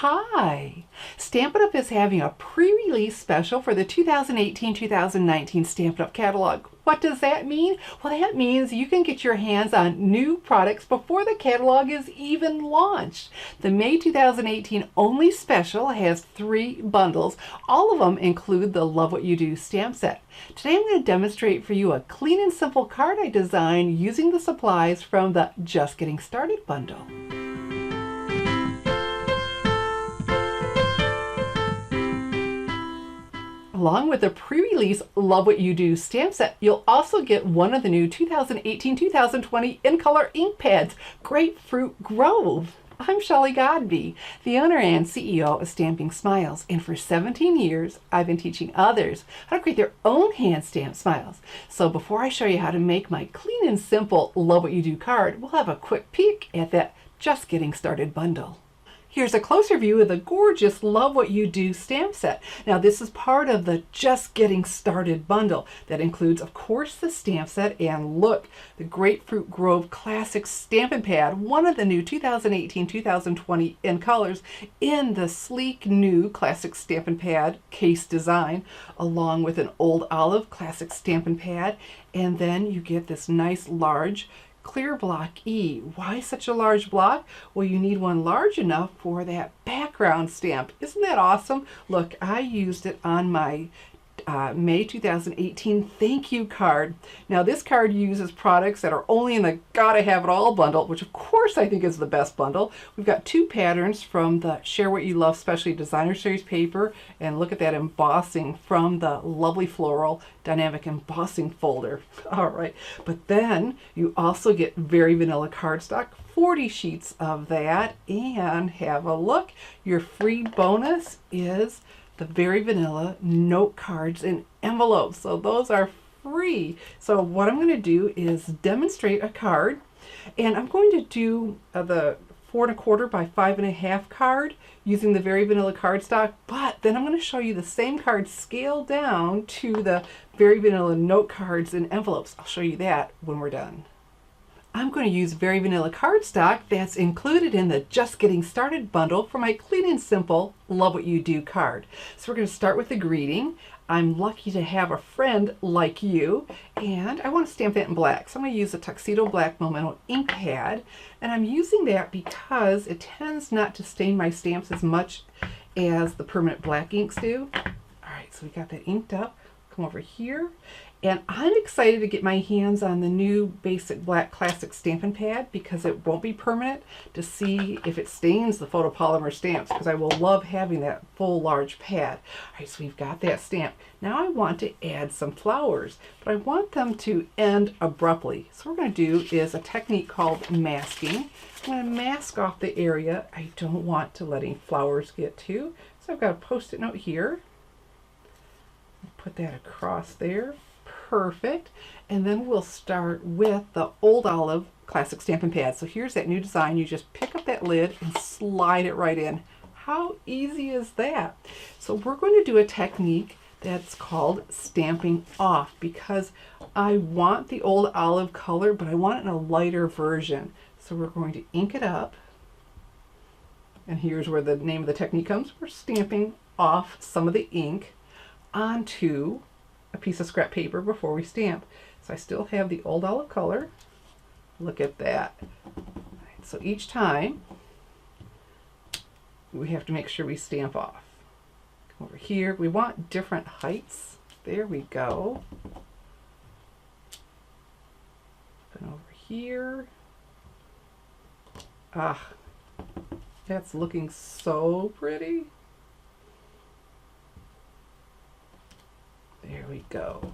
Hi! Stampin' Up! Is having a pre-release special for the 2018-2019 Stampin' Up! Catalog. What does that mean? Well, that means you can get your hands on new products before the catalog is even launched. The May 2018 only special has 3 bundles. All of them include the Love What You Do stamp set. Today I'm going to demonstrate for you a clean and simple card I designed using the supplies from the Just Getting Started bundle. Along with the pre-release Love What You Do stamp set, you'll also get one of the new 2018-2020 in color ink pads, Grapefruit Grove. I'm Shelley Godby, the owner and CEO of Stamping Smiles, and for 17 years I've been teaching others how to create their own hand stamped smiles. So before I show you how to make my clean and simple Love What You Do card, we'll have a quick peek at that Just Getting Started bundle. Here's a closer view of the gorgeous Love What You Do stamp set. Now this is part of the Just Getting Started bundle that includes, of course, the stamp set and look, the Grapefruit Grove Classic Stampin' Pad, one of the new 2018-2020 in colors in the sleek new Classic Stampin' Pad case design, along with an Old Olive Classic Stampin' Pad, and then you get this nice large Clear Block E. Why such a large block? Well, you need one large enough for that background stamp. Isn't that awesome? Look, I used it on my May 2018 thank you card. Now this card uses products that are only in the Gotta Have It All bundle, which of course I think is the best bundle. We've got 2 patterns from the Share What You Love Specialty Designer Series paper, and look at that embossing from the lovely floral dynamic embossing folder. All right, but then you also get Very Vanilla cardstock, 40 sheets of that, and have a look. Your free bonus is the Very Vanilla note cards and envelopes. So those are free. So what I'm going to do is demonstrate a card, and I'm going to do the 4 1/4 by 5 1/2 card using the Very Vanilla cardstock, but then I'm going to show you the same card scaled down to the Very Vanilla note cards and envelopes. I'll show you that when we're done. I'm going to use Very Vanilla cardstock that's included in the Just Getting Started bundle for my clean and simple Love What You Do card. So we're going to start with the greeting. I'm lucky to have a friend like you, and I want to stamp that in black. So I'm going to use a Tuxedo Black Memento ink pad, and I'm using that because it tends not to stain my stamps as much as the permanent black inks do. All right, so we got that inked up. Come over here. And I'm excited to get my hands on the new basic black classic Stampin' Pad because it won't be permanent, to see if it stains the photopolymer stamps, because I will love having that full large pad. All right, so we've got that stamp. Now I want to add some flowers, but I want them to end abruptly. So what we're going to do is a technique called masking. I'm going to mask off the area I don't want to let any flowers get to. So I've got a Post-it note here. Put that across there. Perfect. And then we'll start with the Old Olive Classic Stampin' Pad. So here's that new design. You just pick up that lid and slide it right in. How easy is that? So we're going to do a technique that's called stamping off, because I want the Old Olive color, but I want it in a lighter version. So we're going to ink it up. And here's where the name of the technique comes. We're stamping off some of the ink onto a piece of scrap paper before we stamp. So I still have the Old Olive color. Look at that. Right, so each time we have to make sure we stamp off. Come over here. We want different heights. There we go. And over here. Ah, that's looking so pretty. There we go.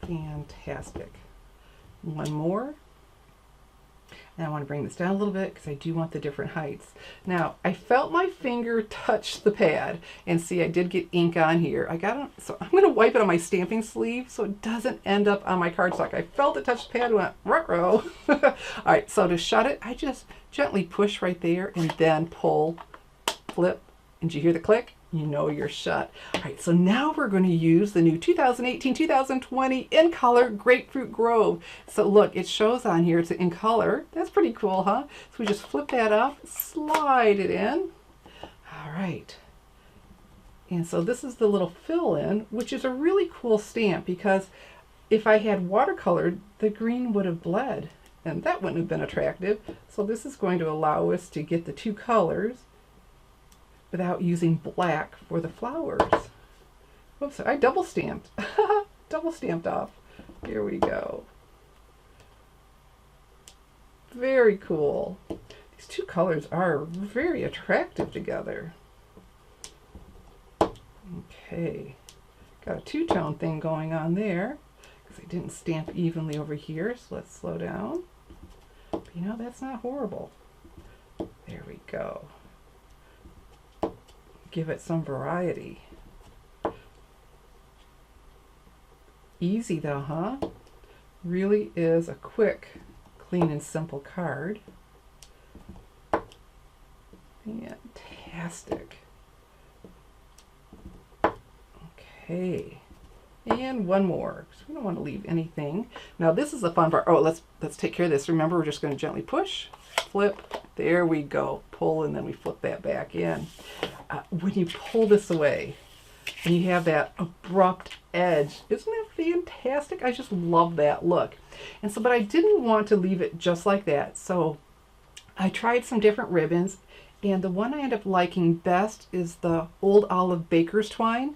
Fantastic. One more. And I want to bring this down a little bit because I do want the different heights. Now, I felt my finger touch the pad, and see, I did get ink on here. So I'm going to wipe it on my stamping sleeve so it doesn't end up on my cardstock. I felt it touch the pad and went, ruh-roh. All right, so to shut it, I just gently push right there and then pull, flip, and did you hear the click? you know you're shut. All right, so now we're going to use the new 2018-2020 in color Grapefruit Grove. So look, it shows on here, it's in color. That's pretty cool, huh? So we just flip that up, slide it in. All right. And so this is the little fill-in, which is a really cool stamp because if I had watercolored, the green would have bled and that wouldn't have been attractive. So this is going to allow us to get the two colors without using black for the flowers. Whoops, I double stamped. Double stamped off. Here we go. Very cool. These two colors are very attractive together. Okay, got a two-tone thing going on there because I didn't stamp evenly over here, so let's slow down. But you know, that's not horrible. There we go. Give it some variety. Easy though, huh? Really is a quick, clean and simple card. Fantastic. Okay, and one more, because we don't want to leave anything. Now this is the fun part. Oh, let's take care of this. Remember, we're just going to gently push, flip. There we go. Pull, and then we flip that back in. When you pull this away, and you have that abrupt edge, isn't that fantastic? I just love that look. And so, but I didn't want to leave it just like that. So I tried some different ribbons, and the one I end up liking best is the Old Olive Baker's Twine.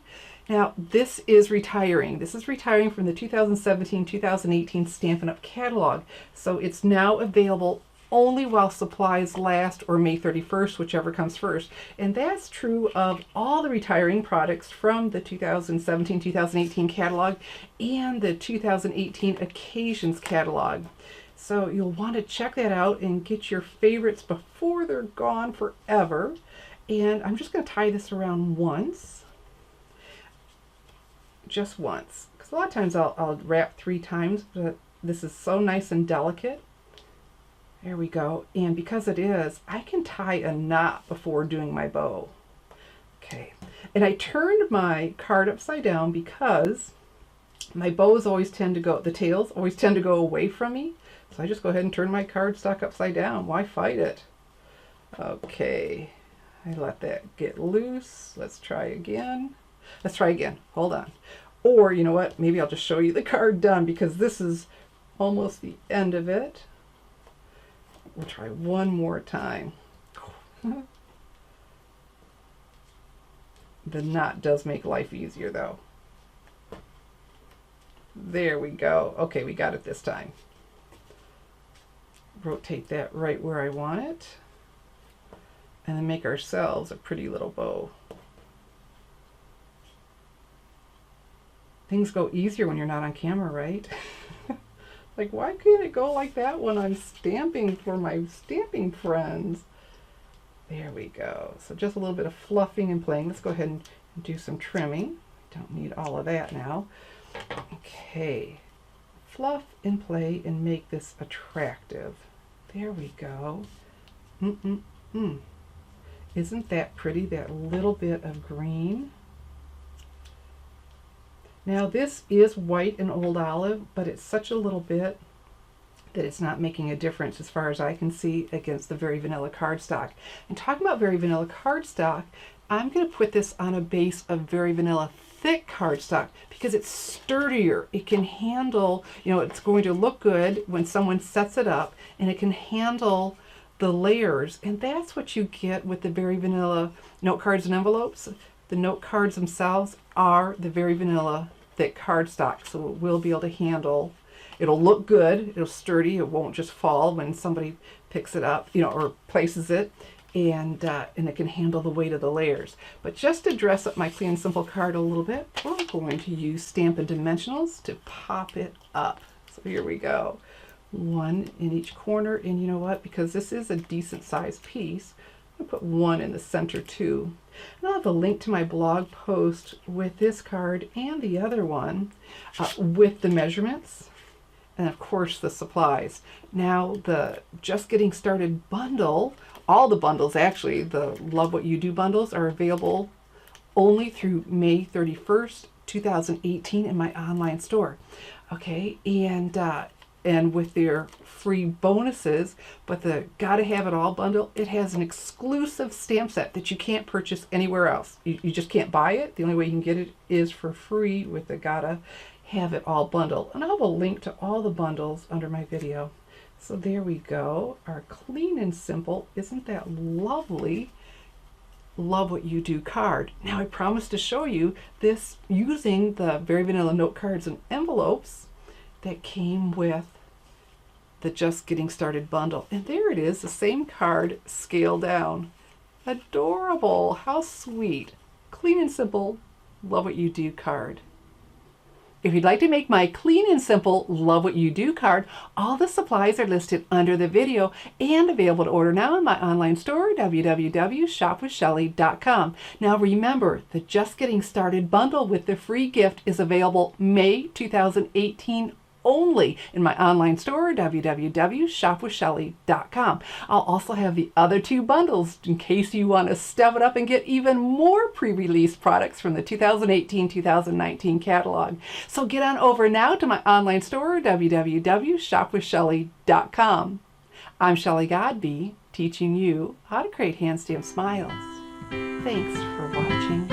Now, this is retiring. This is retiring from the 2017-2018 Stampin' Up! Catalog. So it's now available only while supplies last, or May 31st, whichever comes first. And that's true of all the retiring products from the 2017-2018 catalog and the 2018 Occasions catalog. So you'll want to check that out and get your favorites before they're gone forever. And I'm just going to tie this around once. Just once, because a lot of times I'll wrap 3 times, but this is so nice and delicate. There we go. And because it is, I can tie a knot before doing my bow. Okay, and I turned my card upside down because my bows always tend to go, the tails always tend to go away from me. So I just go ahead and turn my cardstock upside down. Why fight it? Okay, I let that get loose. Let's try again. Let's try again. Hold on. Or, you know what? Maybe I'll just show you the card done because this is almost the end of it. We'll try one more time. The knot does make life easier though. There we go. Okay, we got it this time. Rotate that right where I want it. And then make ourselves a pretty little bow. Things go easier when you're not on camera, right? Like, why can't it go like that when I'm stamping for my stamping friends? There we go. So just a little bit of fluffing and playing. Let's go ahead and do some trimming. Don't need all of that now. Okay. Fluff and play and make this attractive. There we go. Isn't that pretty, that little bit of green? Now this is white and Old Olive, but it's such a little bit that it's not making a difference as far as I can see against the Very Vanilla cardstock. And talking about Very Vanilla cardstock, I'm going to put this on a base of Very Vanilla thick cardstock because it's sturdier. It can handle, you know, it's going to look good when someone sets it up, and it can handle the layers. And that's what you get with the Very Vanilla note cards and envelopes. The note cards themselves are the Very Vanilla thick cardstock, so it will be able to handle, it'll look good, it'll sturdy, it won't just fall when somebody picks it up, you know, or places it, and it can handle the weight of the layers. But just to dress up my Clean and Simple card a little bit, we're going to use Stampin' Dimensionals to pop it up. So here we go. One in each corner, and you know what, because this is a decent sized piece, I'll put one in the center too. And I'll have a link to my blog post with this card and the other one with the measurements and of course the supplies. Now the Just Getting Started bundle, all the bundles actually, the Love What You Do bundles are available only through May 31st, 2018 in my online store. Okay, and with their free bonuses, but the Gotta Have It All bundle, it has an exclusive stamp set that you can't purchase anywhere else. You just can't buy it. The only way you can get it is for free with the Gotta Have It All bundle. And I'll have a link to all the bundles under my video. So there we go, our clean and simple. Isn't that lovely? Love What You Do card. Now I promised to show you this using the Very Vanilla note cards and envelopes that came with the Just Getting Started bundle. And there it is, the same card scaled down. Adorable, how sweet. Clean and simple, Love What You Do card. If you'd like to make my clean and simple Love What You Do card, all the supplies are listed under the video and available to order now in my online store, www.shopwithshelly.com. Now remember, the Just Getting Started bundle with the free gift is available May 2018 only in my online store, www.shopwithshelly.com. I'll also have the other two bundles in case you want to step it up and get even more pre-release products from the 2018-2019 catalog. So get on over now to my online store, www.shopwithshelly.com. I'm Shelly Godby, teaching you how to create hand stamp smiles. Thanks for watching.